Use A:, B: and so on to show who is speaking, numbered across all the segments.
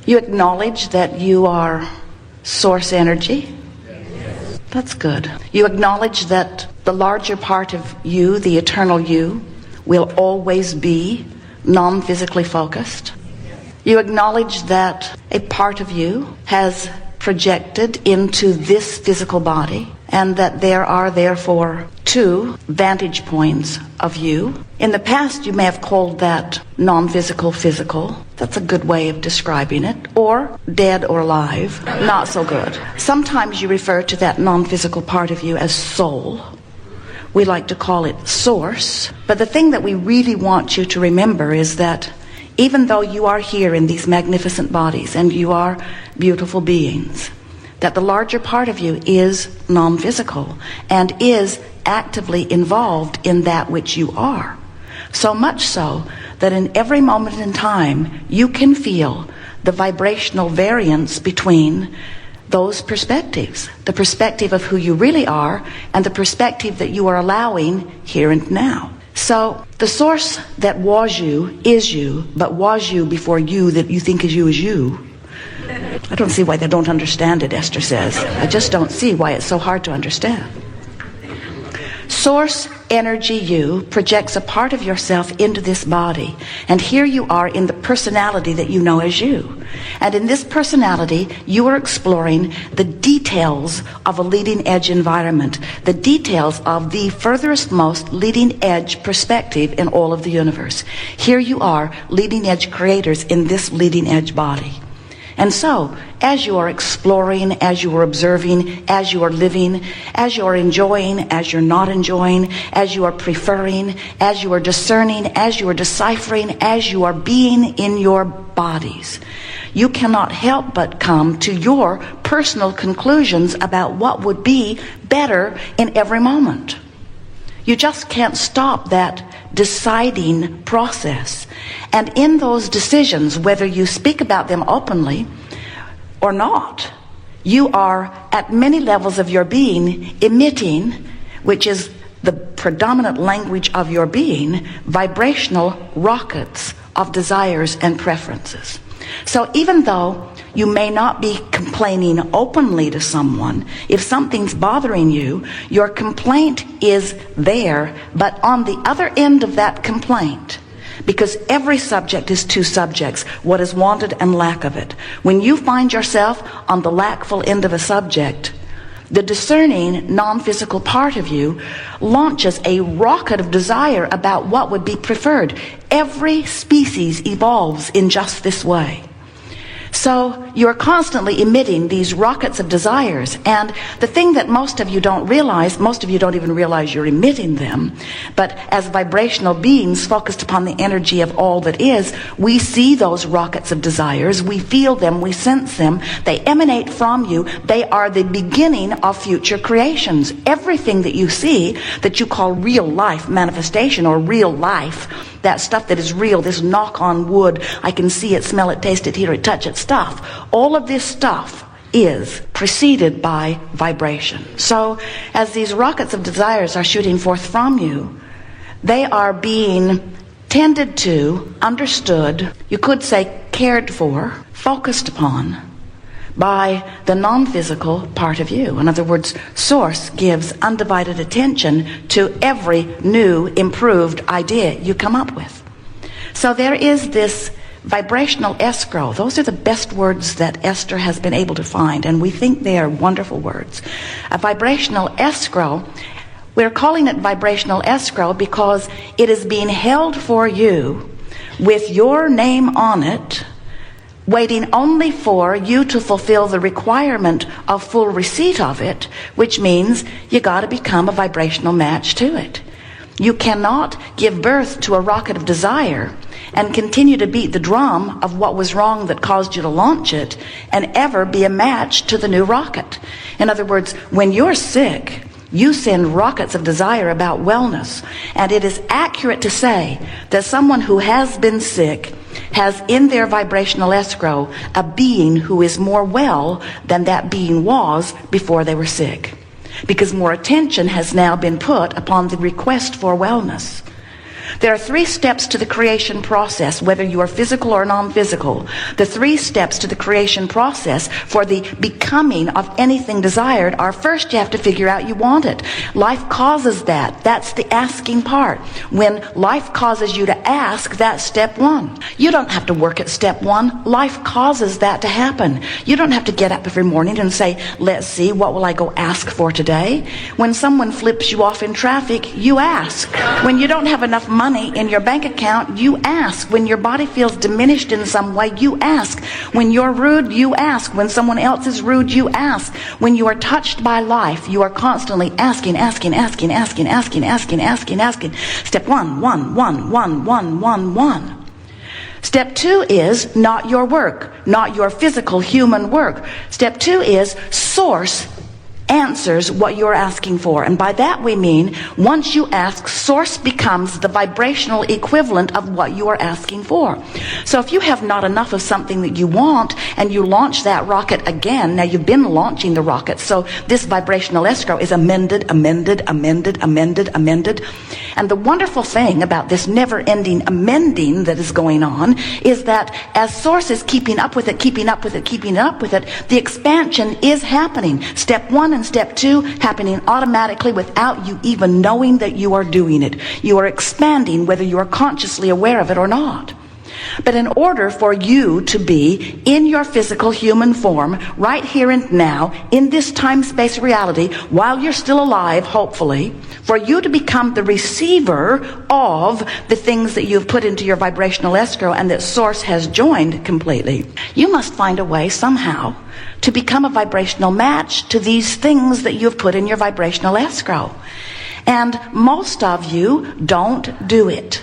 A: You acknowledge that you are source energy. That's good. You acknowledge that the larger part of you, the eternal you, will always be non-physically focused. You acknowledge that a part of you has projected into this physical body, and that there are therefore two vantage points of you. In the past, you may have called that non-physical physical. That's a good way of describing it. Or dead or alive. Not so good. Sometimes you refer to that non-physical part of you as soul. We like to call it source. But the thing that we really want you to remember is that even though you are here in these magnificent bodies and you are beautiful beings, that the larger part of you is non-physical and is actively involved in that which you are. So much so that in every moment in time, you can feel the vibrational variance between those perspectives. The perspective of who you really are and the perspective that you are allowing here and now. So the source that was you is you, but was you before you that you think is you. I don't see why they don't understand it, Esther says. I just don't see why it's so hard to understand. Source energy you projects a part of yourself into this body. And here you are in the personality that you know as you. And in this personality, you are exploring the details of a leading edge environment, the details of the furthest most leading edge perspective in all of the universe. Here you are, leading edge creators in this leading edge body. And so, as you are exploring, as you are observing, as you are living, as you are enjoying, as you're not enjoying, as you are preferring, as you are discerning, as you are deciphering, as you are being in your bodies, you cannot help but come to your personal conclusions about what would be better in every moment. You just can't stop that deciding process. And in those decisions, whether you speak about them openly or not, you are at many levels of your being emitting, which is the predominant language of your being, vibrational rockets of desires and preferences. So even though you may not be complaining openly to someone, if something's bothering you, your complaint is there, but on the other end of that complaint, because every subject is two subjects, what is wanted and lack of it. When you find yourself on the lackful end of a subject, the discerning non-physical part of you launches a rocket of desire about what would be preferred. Every species evolves in just this way. So you're constantly emitting these rockets of desires. And the thing that most of you don't realize, most of you don't even realize you're emitting them, but as vibrational beings focused upon the energy of all that is, we see those rockets of desires, we feel them, we sense them, they emanate from you, they are the beginning of future creations. Everything that you see that you call real life manifestation or real life, that stuff that is real, this knock on wood, I can see it, smell it, taste it, hear it, touch it stuff. All of this stuff is preceded by vibration. So as these rockets of desires are shooting forth from you, they are being tended to, understood, you could say cared for, focused upon by the non-physical part of you. In other words, Source gives undivided attention to every new, improved idea you come up with. So there is this vibrational escrow. Those are the best words that Esther has been able to find, and we think they are wonderful words. A vibrational escrow, we're calling it vibrational escrow because it is being held for you with your name on it, waiting only for you to fulfill the requirement of full receipt of it, which means you got to become a vibrational match to it. You cannot give birth to a rocket of desire and continue to beat the drum of what was wrong that caused you to launch it and ever be a match to the new rocket. In other words, when you're sick, you send rockets of desire about wellness. And it is accurate to say that someone who has been sick has in their vibrational escrow a being who is more well than that being was before they were sick. Because more attention has now been put upon the request for wellness. There are 3 steps to the creation process, whether you are physical or non-physical. The 3 steps to the creation process for the becoming of anything desired are: first, you have to figure out you want it. Life causes that. That's the asking part. When life causes you to ask, that's step 1. You don't have to work at step 1. Life causes that to happen. You don't have to get up every morning and say, let's see, what will I go ask for today? When someone flips you off in traffic, you ask. When you don't have enough money in your bank account, you ask. When your body feels diminished in some way, you ask. When you're rude, you ask. When someone else is rude, you ask. When you are touched by life, you are constantly asking. Step 1. Step 2 is not your work, not your physical human work. Step 2 is Source answers what you're asking for. And by that we mean, once you ask, Source becomes the vibrational equivalent of what you are asking for. So if you have not enough of something that you want and you launch that rocket again, now you've been launching the rocket, so this vibrational escrow is amended. And the wonderful thing about this never-ending amending that is going on is that as Source is keeping up with it, the expansion is happening. Step 1 and step 2 happening automatically without you even knowing that you are doing it. You are expanding whether you are consciously aware of it or not. But in order for you to be in your physical human form, right here and now, in this time-space reality, while you're still alive, hopefully, for you to become the receiver of the things that you've put into your vibrational escrow and that Source has joined completely, you must find a way somehow to become a vibrational match to these things that you've put in your vibrational escrow. And most of you don't do it.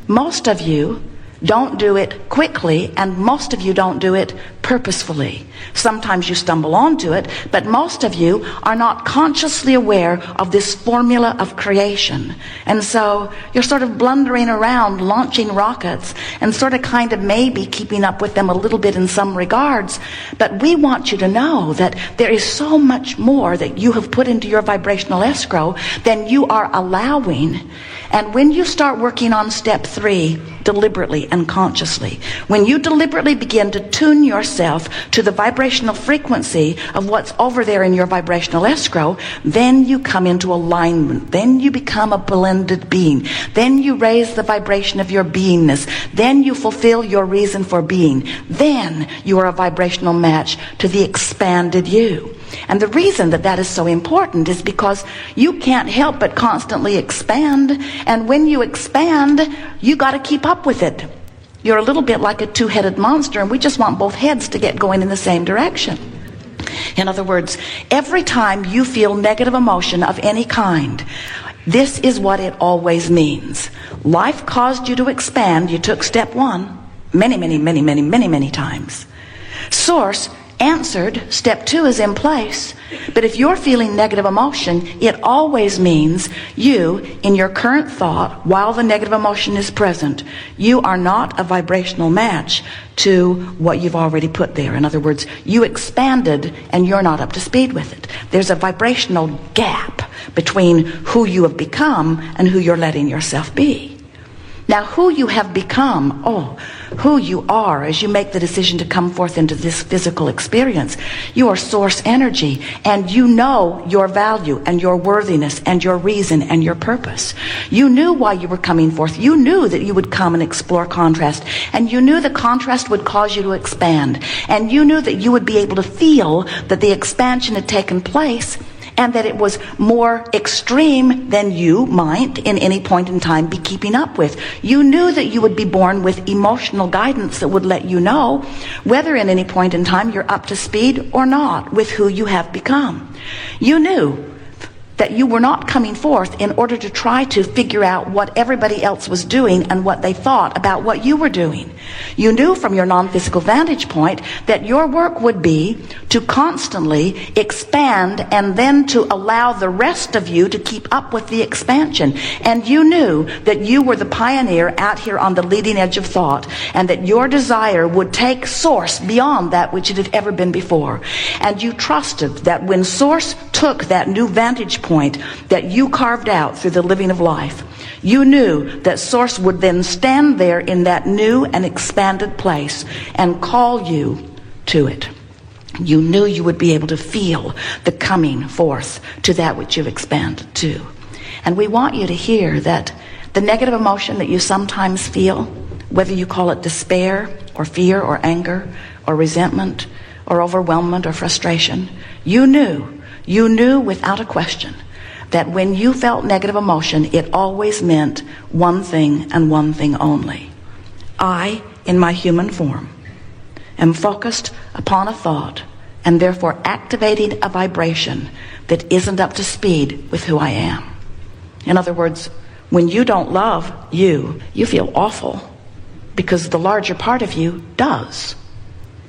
A: Most of you don't do it quickly, and most of you don't do it purposefully. Sometimes you stumble onto it, but most of you are not consciously aware of this formula of creation. And so you're sort of blundering around, launching rockets, and sort of kind of maybe keeping up with them a little bit in some regards. But we want you to know that there is so much more that you have put into your vibrational escrow than you are allowing. And when you start working on step 3, deliberately and consciously, when you deliberately begin to tune yourself to the vibrational frequency of what's over there in your vibrational escrow, then you come into alignment. Then you become a blended being. Then you raise the vibration of your beingness. Then you fulfill your reason for being. Then you are a vibrational match to the expanded you. And the reason that that is so important is because you can't help but constantly expand. And when you expand, you got to keep up with it. You're a little bit like a two-headed monster, and we just want both heads to get going in the same direction. In other words, every time you feel negative emotion of any kind, this is what it always means. Life caused you to expand. You took step 1 many times. Source answered. Step 2 is in place. But if you're feeling negative emotion, it always means you, in your current thought, while the negative emotion is present, you are not a vibrational match to what you've already put there. In other words, you expanded and you're not up to speed with it. There's a vibrational gap between who you have become and who you're letting yourself be. Now, who you have become, who you are as you make the decision to come forth into this physical experience, you are Source energy, and you know your value and your worthiness and your reason and your purpose. You knew why you were coming forth. You knew that you would come and explore contrast, and you knew the contrast would cause you to expand, and you knew that you would be able to feel that the expansion had taken place, and that it was more extreme than you might in any point in time be keeping up with. You knew that you would be born with emotional guidance that would let you know whether in any point in time you're up to speed or not with who you have become. You knew that you were not coming forth in order to try to figure out what everybody else was doing and what they thought about what you were doing. You knew from your non-physical vantage point that your work would be to constantly expand and then to allow the rest of you to keep up with the expansion. And you knew that you were the pioneer out here on the leading edge of thought, and that your desire would take Source beyond that which it had ever been before. And you trusted that when Source took that new vantage point that you carved out through the living of life, You knew that Source would then stand there in that new and expanded place and call you to it. You knew you would be able to feel the coming forth to that which you've expanded to. And we want you to hear that the negative emotion that you sometimes feel, whether you call it despair or fear or anger or resentment or overwhelmment or frustration, you knew without a question that when you felt negative emotion, it always meant one thing and one thing only. I, in my human form, am focused upon a thought and therefore activating a vibration that isn't up to speed with who I am. In other words, when you don't love you feel awful because the larger part of you does.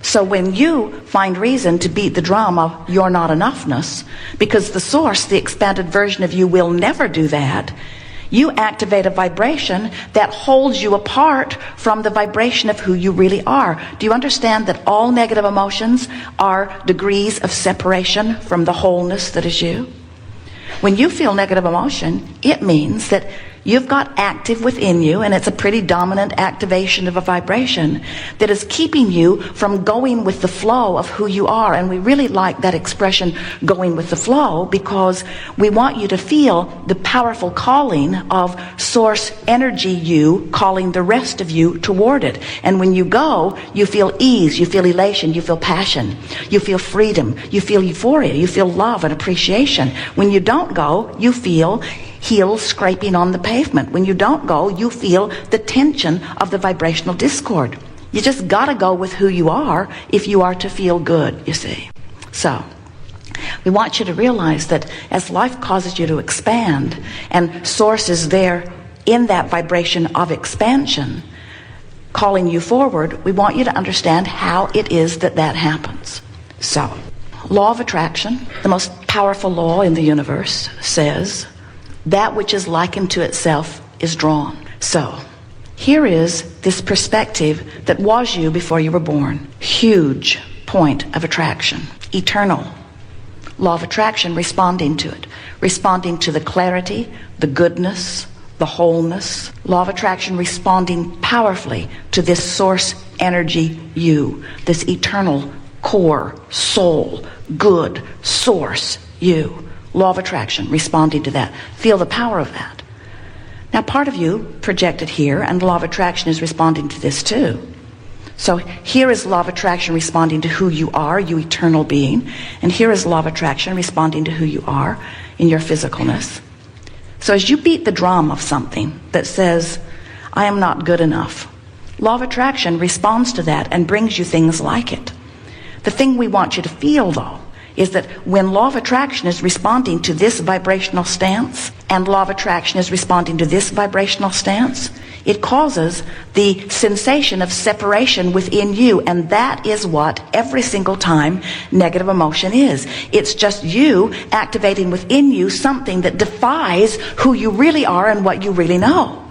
A: So when you find reason to beat the drum of you're not enoughness, because the Source, the expanded version of you, will never do that, you activate a vibration that holds you apart from the vibration of who you really are. Do you understand that all negative emotions are degrees of separation from the wholeness that is you? When you feel negative emotion, it means that you've got active within you, and it's a pretty dominant activation of a vibration that is keeping you from going with the flow of who you are. And we really like that expression, going with the flow, because we want you to feel the powerful calling of Source energy you calling the rest of you toward it. And when you go, you feel ease, you feel elation, you feel passion, you feel freedom, you feel euphoria, you feel love and appreciation. When you don't go, you feel heels scraping on the pavement. When you don't go, you feel the tension of the vibrational discord. You just gotta go with who you are if you are to feel good, you see. So, we want you to realize that as life causes you to expand, and Source is there in that vibration of expansion, calling you forward, we want you to understand how it is that that happens. So, law of attraction, the most powerful law in the universe, says that which is likened to itself is drawn. So, here is this perspective that was you before you were born. Huge point of attraction. Eternal. Law of attraction, responding to it. Responding to the clarity, the goodness, the wholeness. Law of attraction responding powerfully to this Source energy you. This eternal core, soul, good Source you. Law of attraction, responding to that. Feel the power of that. Now, part of you projected here, and the law of attraction is responding to this too. So here is law of attraction responding to who you are, you eternal being. And here is law of attraction responding to who you are in your physicalness. So as you beat the drum of something that says, I am not good enough, law of attraction responds to that and brings you things like it. The thing we want you to feel, though, is that when law of attraction is responding to this vibrational stance, and law of attraction is responding to this vibrational stance, it causes the sensation of separation within you. And that is what every single time negative emotion is. It's just you activating within you something that defies who you really are and what you really know.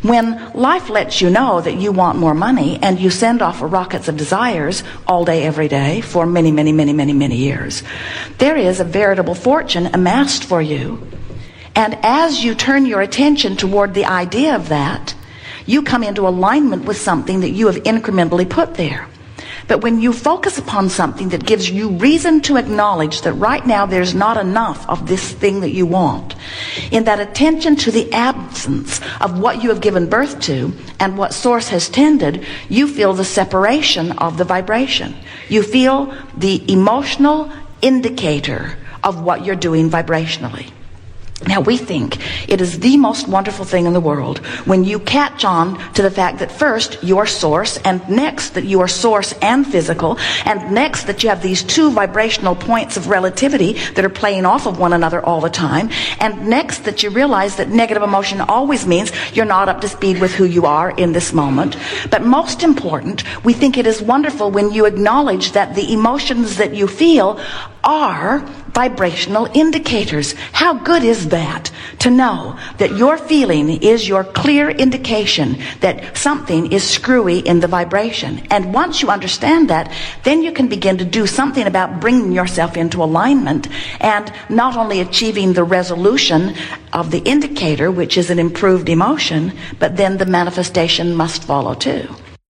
A: When life lets you know that you want more money and you send off rockets of desires all day, every day for many, many, many, many, many years, there is a veritable fortune amassed for you. And as you turn your attention toward the idea of that, you come into alignment with something that you have incrementally put there. But when you focus upon something that gives you reason to acknowledge that right now there's not enough of this thing that you want, in that attention to the absence of what you have given birth to and what Source has tended, you feel the separation of the vibration. You feel the emotional indicator of what you're doing vibrationally. Now, we think it is the most wonderful thing in the world when you catch on to the fact that first you are Source, and next that you are Source and physical, and next that you have these two vibrational points of relativity that are playing off of one another all the time, and next that you realize that negative emotion always means you're not up to speed with who you are in this moment. But most important, we think it is wonderful when you acknowledge that the emotions that you feel are vibrational indicators. How good is that? To know that your feeling is your clear indication that something is screwy in the vibration. And once you understand that, then you can begin to do something about bringing yourself into alignment and not only achieving the resolution of the indicator, which is an improved emotion, but then the manifestation must follow too.